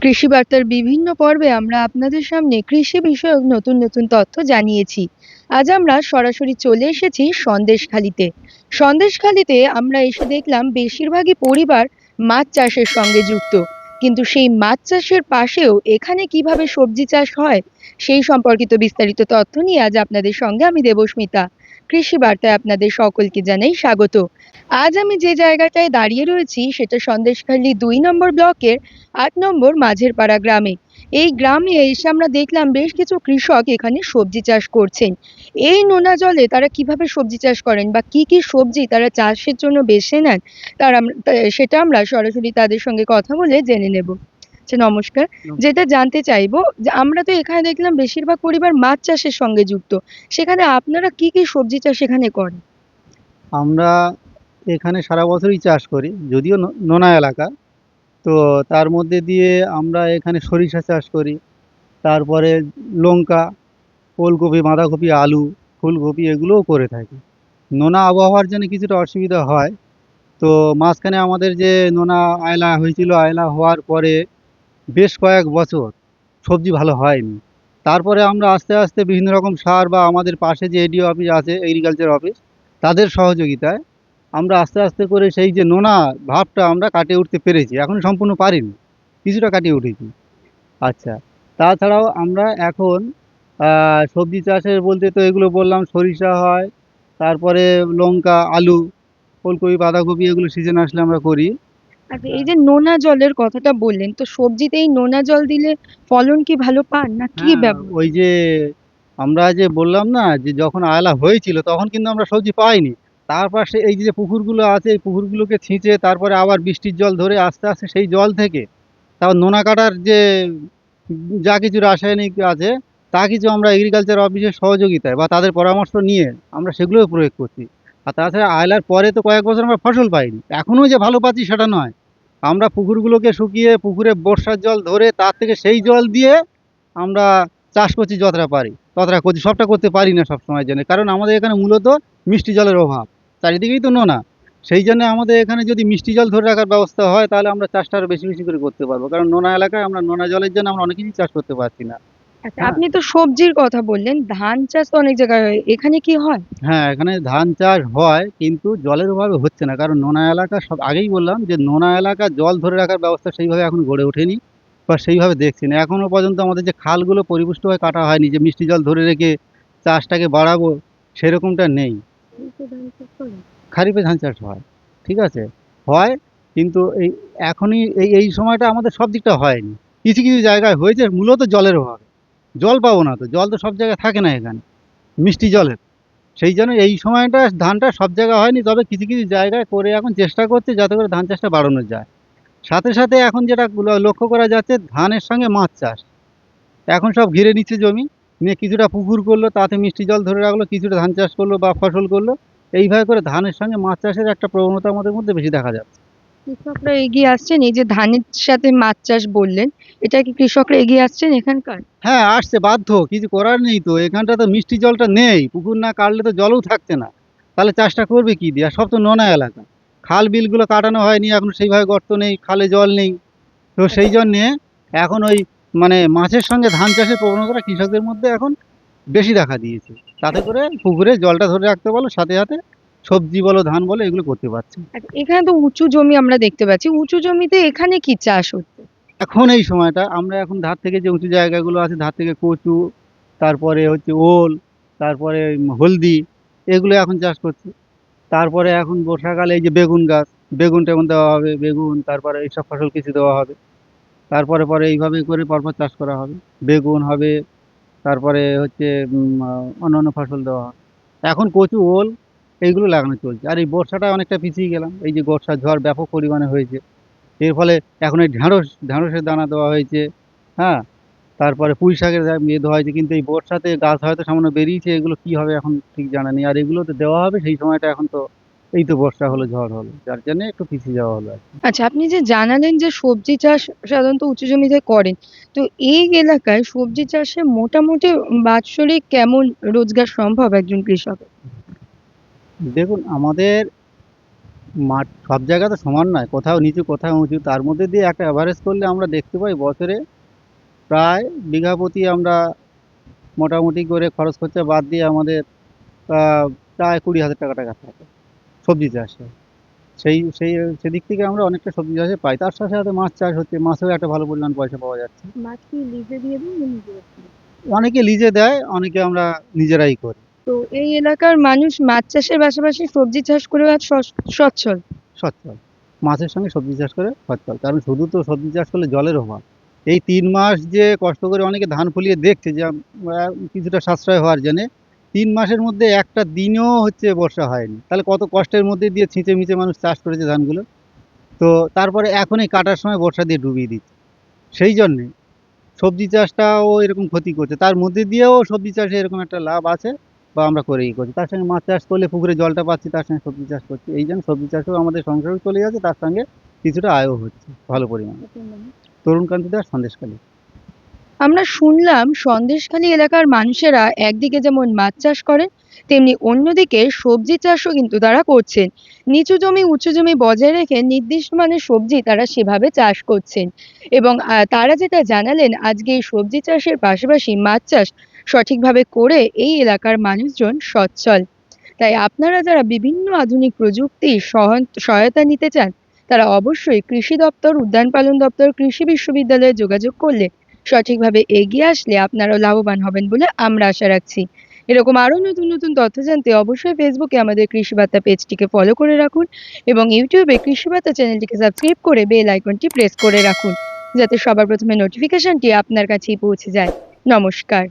কৃষি বার্তার বিভিন্ন পর্বে আমরা আপনাদের সামনে কৃষি বিষয়ক নতুন নতুন তথ্য জানিয়েছি। আজ আমরা সরাসরি চলে এসেছি সন্দেশখালিতে। সন্দেশখালিতে আমরা এসে দেখলাম বেশিরভাগই পরিবার মাছ চাষের সঙ্গে যুক্ত, কিন্তু সেই মাছ চাষের পাশেও এখানে কিভাবে সবজি চাষ হয় সেই সম্পর্কিত বিস্তারিত তথ্য নিয়ে আজ আপনাদের সঙ্গে আমি দেবস্মিতা। কৃষি বার্তায় আপনাদের সকলকে জানাই স্বাগত। আজ আমি যে জায়গাটায় দাঁড়িয়ে রয়েছি সেটা সন্দেশখালি ২ নম্বর ব্লকের ৮ নম্বর মাঝের পাড়া গ্রামে। এই গ্রামে এসে আমরা দেখলাম বেশ কিছু কৃষক এখানে সবজি চাষ করছেন। এই নোনা জলে তারা কিভাবে সবজি চাষ করেন বা কি কি সবজি তারা চাষের জন্য বেছে নেন, সেটা আমরা সরাসরি তাদের সঙ্গে কথা বলে জেনে নেব। আচ্ছা, নমস্কার। নম- যেটা জানতে চাইবো যে আমরা তো এখানে দেখলাম বেশিরভাগ পরিবার মাছ চাষের সঙ্গে যুক্ত, সেখানে আপনারা কি কি সবজি চাষ এখানে করেন? আমরা এখানে সারা বছরই চাষ করি, যদিও নোনা এলাকা। তো তার মধ্যে দিয়ে আমরা এখানে সরিষা চাষ করি, তারপরে লঙ্কা, ওলকপি, বাঁধাকপি, আলু, ফুলকপি এগুলোও করে থাকি। নোনা আবহাওয়ার জন্য কিছুটা অসুবিধা হয়। তো মাঝখানে আমাদের যে নোনা আয়লা হয়েছিল, আয়লা হওয়ার পরে বেশ কয়েক বছর সবজি ভালো হয়নি। তারপরে আমরা আস্তে আস্তে বিভিন্ন রকম সার বা আমাদের পাশে যে এডিও অফিস আছে, এগ্রিকালচার অফিস, তাদের সহযোগিতায় আমরা আস্তে আস্তে করে সেই যে নোনা ভাবটা আমরা কাটিয়ে উঠতে পেরেছি। এখন সম্পূর্ণ পারিনি, কিছুটা কাটিয়ে উঠেছি। আচ্ছা, তাছাড়াও আমরা এখন সবজি চাষের বলতে তো এগুলো বললাম, সরিষা হয়, তারপরে লঙ্কা, আলু, ফুলকপি, বাঁধাকপি এগুলো সিজন আসলে আমরা করি। আচ্ছা, এই যে নোনা জলের কথাটা বললেন, তো সবজিতে এই নোনা জল দিলে ফলন কি ভালো পান না কি হ্যাঁ, ব্যবহার? ওই যে আমরা যে বললাম না যে যখন আয়লা হয়েছিল তখন কিন্তু আমরা সবজি পাইনি। তার পাশে এই যে পুকুরগুলো আছে, এই পুকুরগুলোকে ছিঁচে তারপরে আবার বৃষ্টির জল ধরে আস্তে আস্তে সেই জল থেকে তারপর নোনা কাটার যে যা কিছু রাসায়নিক আছে, তা কিছু আমরা এগ্রিকালচার অফিসের সহযোগিতায় বা তাদের পরামর্শ নিয়ে আমরা সেগুলোও প্রয়োগ করছি। আর তাছাড়া আয়লার পরে তো কয়েক বছর আমরা ফসল পাইনি, এখনও যে ভালো পাচ্ছি সেটা নয়। আমরা পুকুরগুলোকে শুকিয়ে পুকুরে বর্ষার জল ধরে তার থেকে সেই জল দিয়ে আমরা চাষ করছি, যতটা পারি ততটা করছি, সবটা করতে পারি না সব সময়ের জন্য, কারণ আমাদের এখানে মূলত মিষ্টি জলের অভাব, চারিদিকেই তো নোনা। সেই জন্য আমাদের এখানে যদি মিষ্টি জল ধরে রাখার ব্যবস্থা হয় তাহলে আমরা চাষটা আরো বেশি বেশি করে করতে পারবো, কারণ নোনা এলাকায় আমরা নোনা জলের জন্য আমরা অনেক কিছুই চাষ করতে পারছি না। আচ্ছা, হ্যাঁ। আপনি তো সবজির কথা বললেন, ধান চাষ তো অনেক জায়গায় হয়, এখানে কি হয়? হ্যাঁ, এখানে ধান চাষ হয় কিন্তু জলের অভাবে হচ্ছে না, কারণ নোনা এলাকা, সব আগেই বললাম যে নোনা এলাকা জল ধরে রাখার ব্যবস্থা সেইভাবে এখন গড়ে ওঠেনি বা সেইভাবে দেখছি না এখনো পর্যন্ত। আমাদের যে খালগুলো পরিপুষ্ট হয়ে কাটা হয়নি, যে মিষ্টি জল ধরে রেখে চাষটাকে বাড়াবো, সেরকমটা নেই। খারিফে ধান চাষ হয়, ঠিক আছে, হয়, কিন্তু এই এখনই এই সময়টা আমাদের সব দিকটা হয়নি। কিছু কিছু জায়গায় হয়েছে, মূলত জলের অভাবে। জল পাবো না, তো জল তো সব জায়গায় থাকে না এখানে, মিষ্টি জলের। সেই জন্য এই সময়টা ধানটা সব জায়গায় হয়নি, তবে কিছু কিছু জায়গায় করে এখন চেষ্টা করছে যাতে করে ধান চাষটা বাড়ানো যায়। সাথে সাথে এখন যেটা লক্ষ্য করা যাচ্ছে, ধানের সঙ্গে মাছ চাষ এখন সব ঘিরে নিচ্ছে জমি, নিয়ে কিছুটা পুকুর করলো, তাতে মিষ্টি জল ধরে রাখলো, কিছুটা ধান চাষ করলো বা ফসল করলো। এইভাবে করে ধানের সঙ্গে মাছ চাষের একটা প্রবণতা আমাদের মধ্যে বেশি দেখা যাচ্ছে। কৃষকরা এগিয়ে আসছেন, এই যে ধানের সাথে মাছ চাষ বললেন, এটা কি কৃষকরা এগিয়ে আসছেন এখানকার? হ্যাঁ, আসছে, বাধ্য, কিছু করার নেই, তো এখানটা তো মিষ্টি জলটা নেই, পুকুর না কাটলে তো জলও থাকছে না। তাহলে চাষটা করবে কি দিয়ে? আর সব তো নোনা এলাকা, খাল বিলগুলো কাটানো হয়নি এখন, সেইভাবে গর্ত নেই, খালে জল নেই। তো সেই জন্যে এখন ওই মানে মাছের সঙ্গে ধান চাষের প্রবণতাটা কৃষকদের মধ্যে এখন বেশি দেখা দিয়েছে। তাতে করে পুকুরে জলটা ধরে রাখতে বলো, সাথে সাথে সবজি বলো, ধান বলো, এগুলো করতে পারছে। আচ্ছা, এখানে তো উঁচু জমি আমরা দেখতে পাচ্ছি, উঁচু জমিতে এখানে কি চাষ হচ্ছে? এখন এই সময়টা আমরা এখন ধার থেকে যে উঁচু জায়গাগুলো আছে, ধার থেকে কচু, তারপরে হচ্ছে ওল, তারপরে হলদি, এগুলো এখন চাষ করছে। তারপরে এখন বর্ষাকালে এই যে বেগুন গাছ, বেগুন টেগুন দেওয়া হবে, বেগুন, তারপরে এইসব ফসল কিছু দেওয়া হবে। তারপরে পরে এইভাবে করে পরপর চাষ করা হবে, বেগুন হবে, তারপরে হচ্ছে অন্যান্য ফসল দেওয়া হয়। এখন কচু, ওল এইগুলো লাগানো চলছে। আর এই বর্ষাটা অনেকটা পিছিয়ে গেলাম, এই যে বর্ষার ঝড় ব্যাপক পরিমাণে হয়েছে, এর ফলে এখন এই ঢ্যাঁড়সের দানা দেওয়া হয়েছে। হ্যাঁ, তারপরে পুঁই শাকের দেওয়া হয়েছে, কিন্তু এই বর্ষাতে গাছ হয়তো সামান্য বেরিয়েছে, এগুলো কি হবে এখন ঠিক জানা নেই। আর এগুলো তো দেওয়া হবে সেই সময়টা, এখন তো এই তো বর্ষা হলো, ঝড় হলো, যার জন্য একটু পিছিয়ে যাওয়া হলো আর কি। আচ্ছা, আপনি যে জানালেন যে সবজি চাষ সাধারণত উঁচু জমিতে করেন, তো এই এলাকায় সবজি চাষে মোটামুটি বাৎসরিক কেমন রোজগার সম্ভব একজন কৃষকের? দেখুন, আমাদের মাঠ সব জায়গা তো সমান নয়, কোথাও নিচু কোথাও উঁচু, তার মধ্যে দিয়ে একটা অ্যাভারেজ করলে আমরা দেখতে পাই বছরে প্রায় বিঘা প্রতি আমরা মোটামুটি করে খরচ খরচা বাদ দিয়ে আমাদের প্রায় 20,000 টাকা টাকা থাকে সবজি চাষে। সেই সেদিক থেকে আমরা অনেকটা সবজি চাষে পাই, তার সাথে সাথে মাছ চাষ হচ্ছে, মাছেও একটা ভালো পরিমাণ পয়সা পাওয়া যাচ্ছে। মাছ কি লিজে দিয়ে দিন না নিজেরা খান? অনেকে লিজে দেয়, অনেকে আমরা নিজেরাই করি। তো এই এলাকার মানুষ মাছ চাষের পাশাপাশি সবজি চাষ করে আজ সচ্ছল। সচ্ছল, মাছের সঙ্গে সবজি চাষ করে সচ্ছল, কারণ শুধু তো সবজি চাষ করলে জলের অভাব। এই 3 মাস যে কষ্ট করে অনেকে ধান ফলিয়ে দেখছে যে কিছুটা সাশ্রয় হওয়ার জন্যে, 3 মাসের মধ্যে একটা দিনও হচ্ছে বর্ষা হয়নি, তাহলে কত কষ্টের মধ্যে দিয়ে ছিঁচে মিচে মানুষ চাষ করেছে ধানগুলো। তো তারপরে এখন এই কাটার সময় বর্ষা দিয়ে ডুবিয়ে দিচ্ছে, সেই জন্যে সবজি চাষটাও এরকম ক্ষতি করছে, তার মধ্যে দিয়েও সবজি চাষে এরকম একটা লাভ আছে বা আমরা করেই করছি, তার সঙ্গে মাছ চাষ করলে পুকুরে জলটা পাচ্ছি, তার সঙ্গে সবজি চাষ করছি, এই জন্য সবজি চাষেও আমাদের সংসারও চলে যাচ্ছে, তার সঙ্গে কিছুটা আয়ও হচ্ছে ভালো পরিমাণে। তরুণকান্তি দাস, সন্দেশখালী। আমরা শুনলাম সন্দেশখালী এলাকার মানুষেরা একদিকে যেমন মাছ চাষ করেন, তেমনি অন্যদিকে সবজি চাষও কিন্তু তারা করছেন। নিচু জমি উঁচু জমি বজায় রেখে নির্দিষ্ট মানের সবজি তারা সেভাবে চাষ করছেন। এবং তারা যেটা জানালেন, আজকে এই সবজি চাষের পাশাপাশি মাছ চাষ সঠিকভাবে করে এই এলাকার মানুষজন সচ্ছল। তাই আপনারা যারা বিভিন্ন আধুনিক প্রযুক্তির সহায়তা নিতে চান, তারা অবশ্যই কৃষি দপ্তর, উদ্যান পালন দপ্তর, কৃষি বিশ্ববিদ্যালয়ে যোগাযোগ করলে, সঠিকভাবে এগিয়ে আসলে আপনারাও লাভবান হবেন বলে আমরা আশা রাখছি। এরকম আরো নতুন নতুন তথ্য জানতে অবশ্যই ফেসবুকে আমাদের কৃষি বার্তা পেজটিকে ফলো করে রাখুন এবং ইউটিউবে কৃষি বার্তা চ্যানেলটিকে সাবস্ক্রাইব করে বেল আইকনটি প্রেস করে রাখুন, যাতে সবার প্রথমে নোটিফিকেশনটি আপনার কাছেই পৌঁছে যায়। নমস্কার।